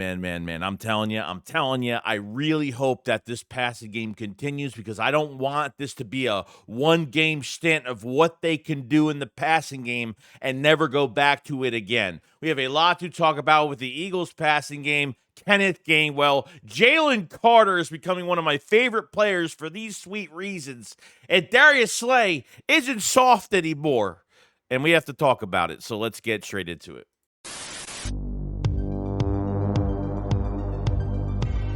Man. I'm telling you, I really hope that this passing game continues because I don't want this to be a one game stint of what they can do in the passing game and never go back to it again. We have a lot to talk about with the Eagles passing game. Kenneth Gainwell, Jaylen Carter is becoming one of my favorite players for these sweet reasons. And Darius Slay isn't soft anymore. And we have to talk about it. So let's get straight into it.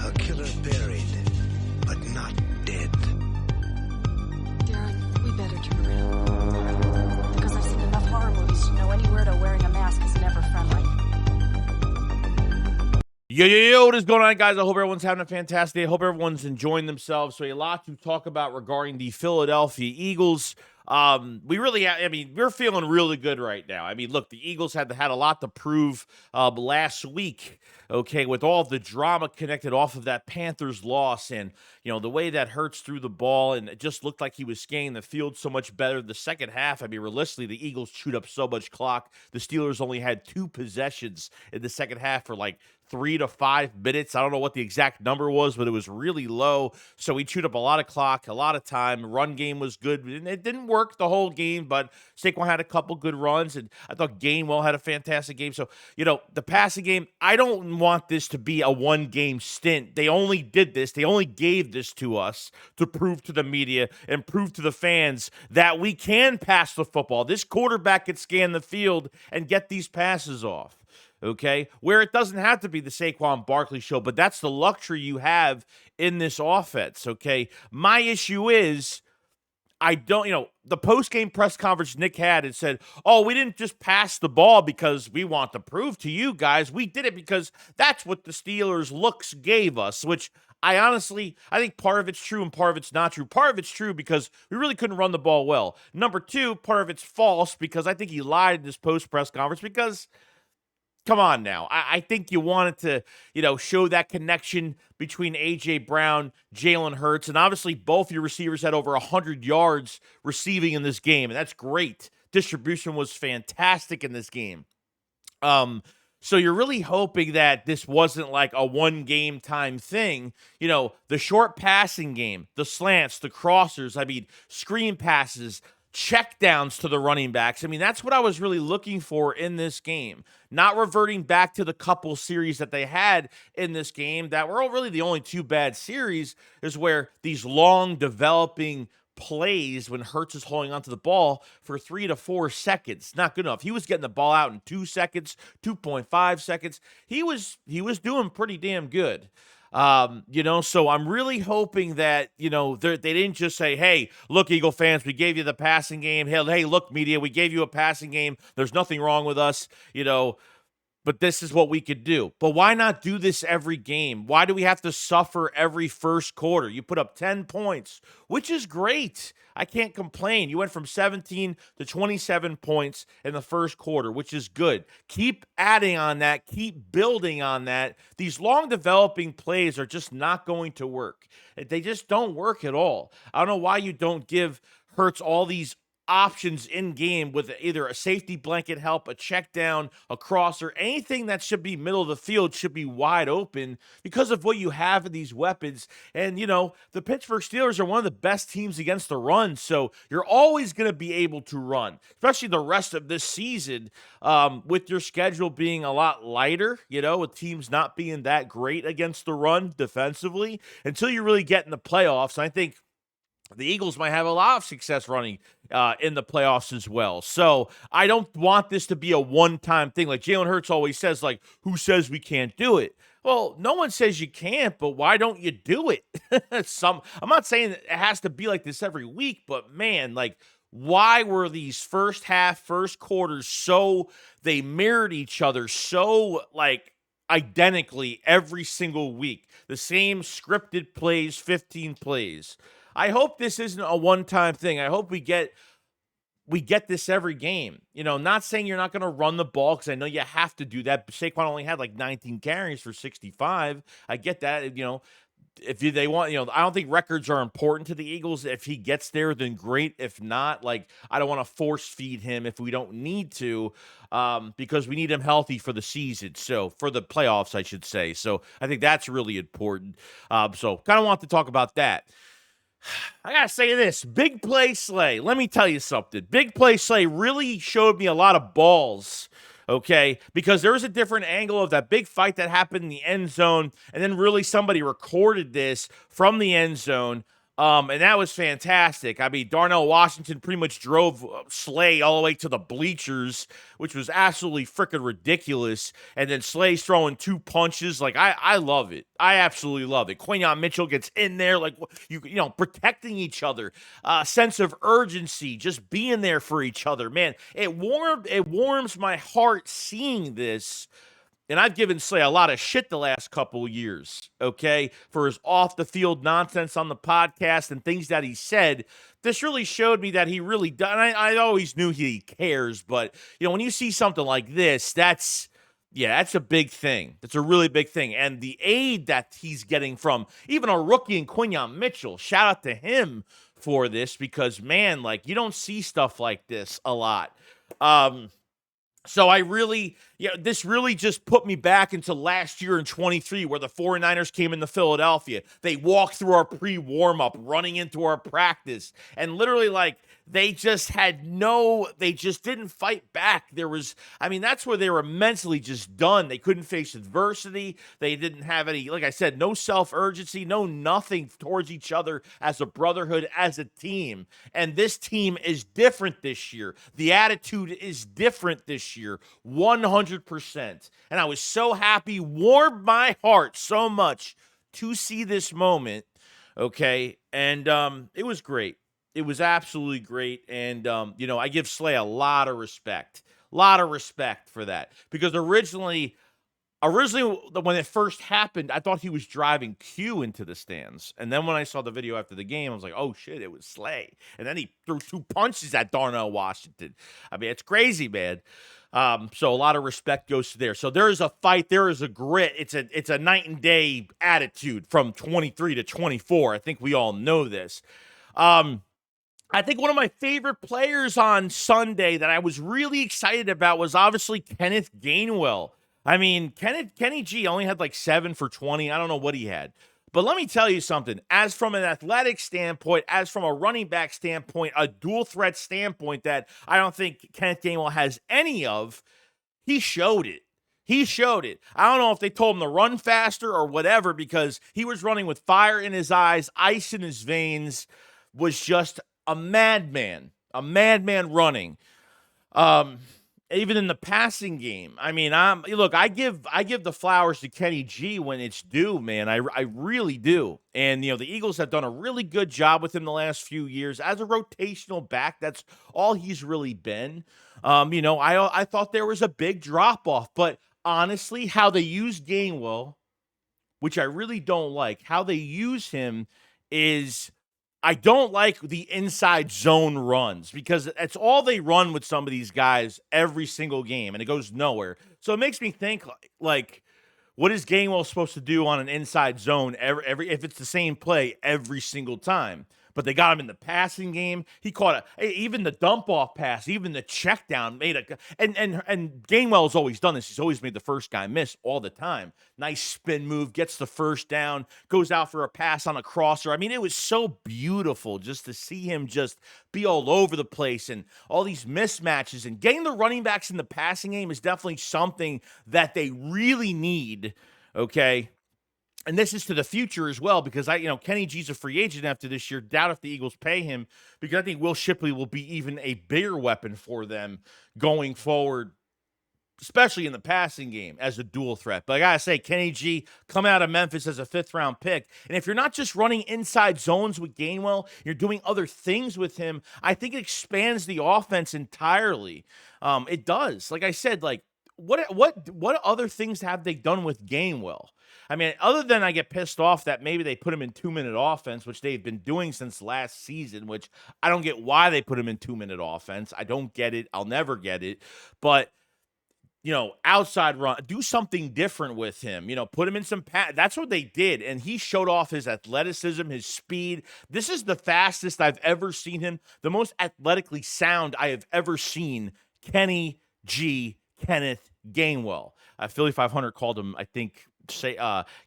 A killer buried, but not dead. Darren, we better turn around. Because I've seen enough horror movies to know any weirdo wearing a mask is never friendly. Yo, what is going on, guys? I hope everyone's having a fantastic day. I hope everyone's enjoying themselves. So a lot to talk about regarding the Philadelphia Eagles. We're feeling really good right now. I mean, look, the Eagles had a lot to prove last week, okay, with all the drama connected off of that Panthers loss and, the way that Hurts threw the ball, and it just looked like he was scanning the field so much better. The second half, I mean, realistically, the Eagles chewed up so much clock. The Steelers only had 2 possessions in the second half for like 3 to 5 minutes. I don't know what the exact number was, but it was really low. So we chewed up a lot of clock, a lot of time. Run game was good. And it didn't work the whole game, but Saquon had a couple good runs, and I thought Gainwell had a fantastic game. So, the passing game, I don't want this to be a one-game stint. They only did this. They only gave this to us to prove to the media and prove to the fans that we can pass the football. This quarterback can scan the field and get these passes off. Okay, where it doesn't have to be the Saquon Barkley show, but that's the luxury you have in this offense. Okay, my issue is the post-game press conference Nick had and said, oh, we didn't just pass the ball because we want to prove to you guys. We did it because that's what the Steelers' looks gave us, which I think part of it's true and part of it's not true. Part of it's true because we really couldn't run the ball well. Number 2, part of it's false because I think he lied in this post-press conference because come on now. I think you wanted to, show that connection between A.J. Brown, Jalen Hurts, and obviously both your receivers had over 100 yards receiving in this game, and that's great. Distribution was fantastic in this game. So you're really hoping that this wasn't like a one-game time thing. The short passing game, the slants, the crossers, screen passes, check downs to the running backs. That's what I was really looking for in this game. Not reverting back to the couple series that they had in this game that were really the only 2 bad series, is where these long developing plays when Hurts is holding onto the ball for 3 to 4 seconds. Not good enough. He was getting the ball out in 2 seconds, 2.5 seconds. He was doing pretty damn good. So I'm really hoping that, they didn't just say, hey, look, Eagle fans, we gave you the passing game. Hey, look, media, we gave you a passing game. There's nothing wrong with us, but this is what we could do. But why not do this every game? Why do we have to suffer every first quarter? You put up 10 points, which is great. I can't complain. You went from 17 to 27 points in the first quarter, which is good. Keep adding on that. Keep building on that. These long developing plays are just not going to work. They just don't work at all. I don't know why you don't give Hurts all these options in game with either a safety blanket help, a check down, a crosser, anything that should be middle of the field should be wide open because of what you have in these weapons. And, the Pittsburgh Steelers are one of the best teams against the run, so you're always going to be able to run, especially the rest of this season, with your schedule being a lot lighter, with teams not being that great against the run defensively until you really get in the playoffs. And I think the Eagles might have a lot of success running in the playoffs as well. So I don't want this to be a one-time thing. Like Jalen Hurts always says, like, who says we can't do it? Well, no one says you can't, but why don't you do it? I'm not saying it has to be like this every week, but man, why were these first quarters so, they mirrored each other so, identically every single week? The same scripted plays, 15 plays. I hope this isn't a one-time thing. I hope we get this every game. Not saying you're not going to run the ball because I know you have to do that. Saquon only had 19 carries for 65. I get that. they want, I don't think records are important to the Eagles. If he gets there, then great. If not, like, I don't want to force feed him if we don't need to, because we need him healthy for the season. So for the playoffs, I should say. So I think that's really important. So kind of want to talk about that. I gotta say this, big play Slay. Let me tell you something. Big play Slay really showed me a lot of balls. Okay, because there was a different angle of that big fight that happened in the end zone, and then really somebody recorded this from the end zone, and that was fantastic. I mean, Darnell Washington pretty much drove Slay all the way to the bleachers, which was absolutely freaking ridiculous, and then Slay's throwing 2 punches. Like, I love it. I absolutely love it. Quinyon Mitchell gets in there, like, protecting each other, sense of urgency, just being there for each other. Man, it warms my heart seeing this. And I've given Slay a lot of shit the last couple of years, okay, for his off-the-field nonsense on the podcast and things that he said. This really showed me that he really does. And I always knew he cares, but, when you see something like this, that's a big thing. That's a really big thing. And the aid that he's getting from even a rookie in Quinyon Mitchell, shout out to him for this, because, man, like, you don't see stuff like this a lot. So I really, this really just put me back into last year in 23, where the 49ers came into Philadelphia. They walked through our pre-warm-up, running into our practice, and literally, like, they just didn't fight back. That's where they were mentally just done. They couldn't face adversity. They didn't have any, like I said, no self-urgency, no nothing towards each other as a brotherhood, as a team. And this team is different this year. The attitude is different this year, 100%. And I was so happy, warmed my heart so much to see this moment, okay? And it was great. It was absolutely great, and, I give Slay a lot of respect for that, because originally when it first happened, I thought he was driving Q into the stands, and then when I saw the video after the game, I was like, oh shit, it was Slay, and then he threw 2 punches at Darnell Washington. I mean, it's crazy, man. So a lot of respect goes to there. So there is a fight, there is a grit. It's a night and day attitude from 23 to 24. I think we all know this. I think one of my favorite players on Sunday that I was really excited about was obviously Kenneth Gainwell. I mean, Kenny G only had like 7 for 20. I don't know what he had. But let me tell you something. As from an athletic standpoint, as from a running back standpoint, a dual threat standpoint that I don't think Kenneth Gainwell has any of, he showed it. He showed it. I don't know if they told him to run faster or whatever, because he was running with fire in his eyes, ice in his veins, was just a madman running. Even in the passing game. I mean, look, I give the flowers to Kenny G when it's due, man. I really do. And, the Eagles have done a really good job with him the last few years. As a rotational back, that's all he's really been. I thought there was a big drop-off. But honestly, how they use Gainwell, which I really don't like, how they use him is, I don't like the inside zone runs, because that's all they run with some of these guys every single game, and it goes nowhere. So it makes me think, like, what is Gainwell supposed to do on an inside zone every if it's the same play every single time? But they got him in the passing game. He caught even the dump off pass, even the check down and Gainwell's always done this. He's always made the first guy miss all the time. Nice spin move, gets the first down, goes out for a pass on a crosser. I mean, it was so beautiful just to see him just be all over the place and all these mismatches, and getting the running backs in the passing game is definitely something that they really need. Okay. And this is to the future as well, because Kenny G's a free agent after this year. Doubt if the Eagles pay him, because I think Will Shipley will be even a bigger weapon for them going forward, especially in the passing game as a dual threat. But I gotta say, Kenny G coming out of Memphis as a 5th-round pick, and if you're not just running inside zones with Gainwell, you're doing other things with him, I think it expands the offense entirely. It does. Like I said, like, what other things have they done with Gainwell? I mean, other than I get pissed off that maybe they put him in 2-minute offense, which they've been doing since last season, which I don't get why they put him in 2-minute offense. I don't get it. I'll never get it. But outside run, do something different with him, put him in some that's what they did. And he showed off his athleticism, his speed. This is the fastest I've ever seen him, the most athletically sound I have ever seen Kenneth Gainwell. Philly 500 called him, I think,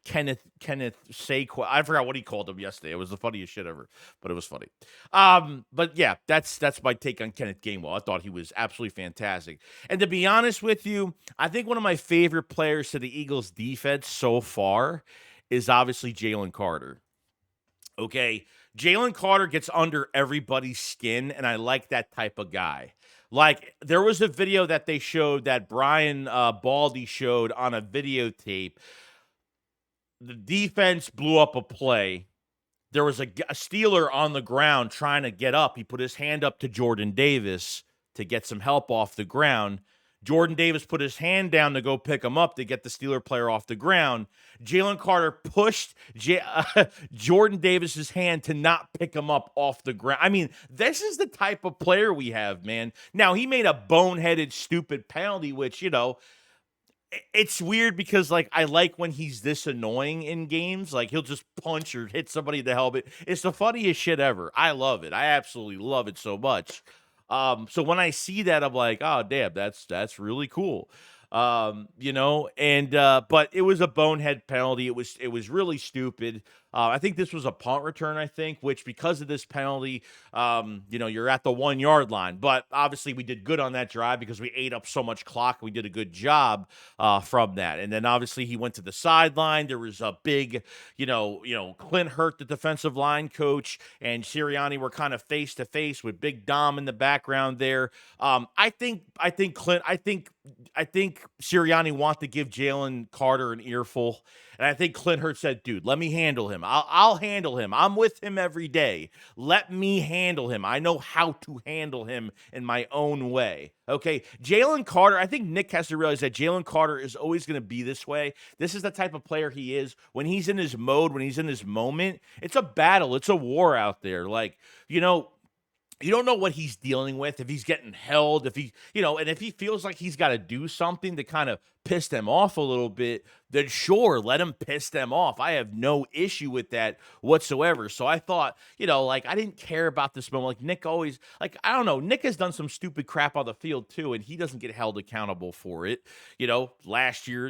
Kenneth say, I forgot what he called him yesterday. It was the funniest shit ever, but it was funny. But yeah, that's my take on Kenneth Gainwell. I thought he was absolutely fantastic. And to be honest with you, I think one of my favorite players to the Eagles defense so far is obviously Jaylen Carter. Okay, Jaylen Carter gets under everybody's skin, and I like that type of guy. Like, there was a video that they showed that Brian Baldy showed on a videotape. The defense blew up a play. There was a Steeler on the ground trying to get up. He put his hand up to Jordan Davis to get some help off the ground. Jordan Davis put his hand down to go pick him up to get the Steeler player off the ground. Jaylen Carter pushed Jordan Davis's hand to not pick him up off the ground. I mean, this is the type of player we have, man. Now, he made a boneheaded, stupid penalty, which, it's weird because, like, I like when he's this annoying in games. Like, he'll just punch or hit somebody in the helmet. It's the funniest shit ever. I love it. I absolutely love it so much. So when I see that, I'm like, oh, damn, that's really cool. But it was a bonehead penalty. It was really stupid. I think this was a punt return, which because of this penalty, you're at the 1 yard line. But obviously we did good on that drive because we ate up so much clock. We did a good job from that. And then obviously he went to the sideline. There was a big, Clint Hurt, the defensive line coach, and Sirianni were kind of face to face with Big Dom in the background there. I think Sirianni wanted to give Jaylen Carter an earful. And I think Clint Hurt said, dude, let me handle him. I'll handle him. I'm with him every day. Let me handle him. I know how to handle him in my own way. Okay, Jaylen Carter, I think Nick has to realize that Jaylen Carter is always going to be this way. This is the type of player he is. When he's in his mode, when he's in his moment, it's a battle. It's a war out there. Like, you don't know what he's dealing with, if he's getting held, if he, and if he feels like he's got to do something to kind of piss them off a little bit, then sure, let him piss them off. I have no issue with that whatsoever. So I thought, I didn't care about this moment. Like, Nick always, I don't know, Nick has done some stupid crap on the field too, and he doesn't get held accountable for it. Last year,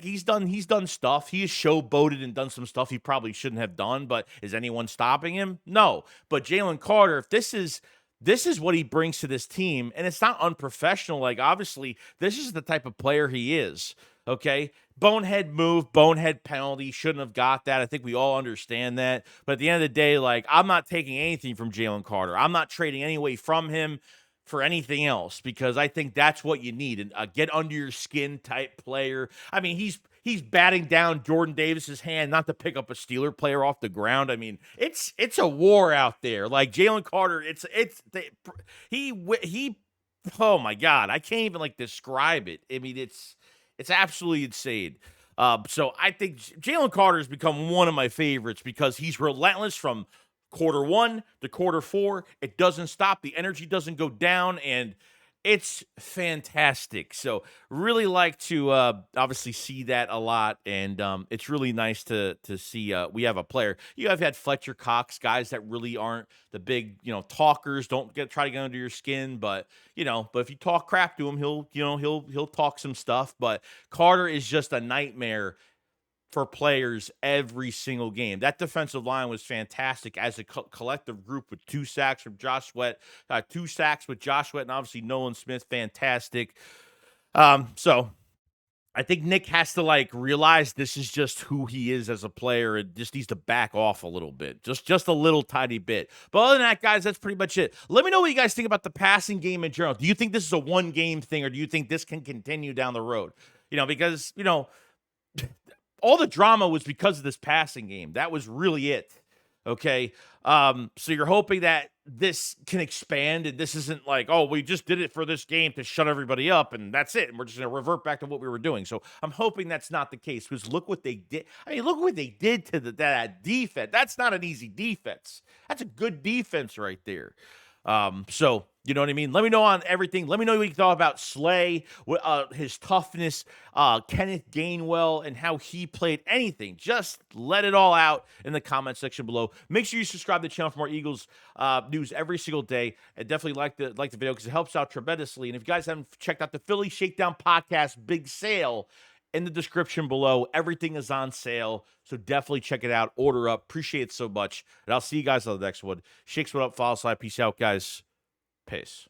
he's done stuff. He has showboated and done some stuff he probably shouldn't have done, but is anyone stopping him? No. But Jaylen Carter, if this is what he brings to this team, and it's not unprofessional. Like, obviously, this is the type of player he is, okay? Bonehead move, bonehead penalty, shouldn't have got that. I think we all understand that. But at the end of the day, I'm not taking anything from Jaylen Carter. I'm not trading any way from him for anything else because I think that's what you need, a get under your skin type player. I mean, he's batting down Jordan Davis's hand not to pick up a Steeler player off the ground. I mean, it's a war out there. Like, Jaylen Carter, oh my God, I can't even describe it. I mean, it's absolutely insane. So I think Jaylen Carter has become one of my favorites because he's relentless from quarter 1 to quarter 4. It doesn't stop. The energy doesn't go down, and it's fantastic. So really like to obviously see that a lot, and it's really nice to see we have a player. You have had Fletcher Cox, guys that really aren't the big talkers. Don't try to get under your skin, but if you talk crap to him, he'll talk some stuff. But Carter is just a nightmare for players every single game. That defensive line was fantastic as a collective group with 2 sacks from Josh Sweat, 2 sacks with Josh Sweat, and obviously Nolan Smith, fantastic. So I think Nick has to realize this is just who he is as a player and just needs to back off a little bit, just a little tiny bit. But other than that, guys, that's pretty much it. Let me know what you guys think about the passing game in general. Do you think this is a 1-game thing, or do you think this can continue down the road? Because all the drama was because of this passing game. That was really it. Okay. So you're hoping that this can expand, and this isn't we just did it for this game to shut everybody up and that's it, and we're just going to revert back to what we were doing. So I'm hoping that's not the case, because look what they did. I mean, look what they did to that defense. That's not an easy defense. That's a good defense right there. So you know what I mean? Let me know on everything. Let me know what you thought about Slay, his toughness, Kenneth Gainwell, and how he played. Anything. Just let it all out in the comment section below. Make sure you subscribe to the channel for more Eagles news every single day. And definitely like the video because it helps out tremendously. And if you guys haven't checked out the Philly Shakedown Podcast Big Sale, in the description below, everything is on sale. So definitely check it out. Order up. Appreciate it so much. And I'll see you guys on the next one. Shakes, what up? Follow slide. Peace out, guys. Peace.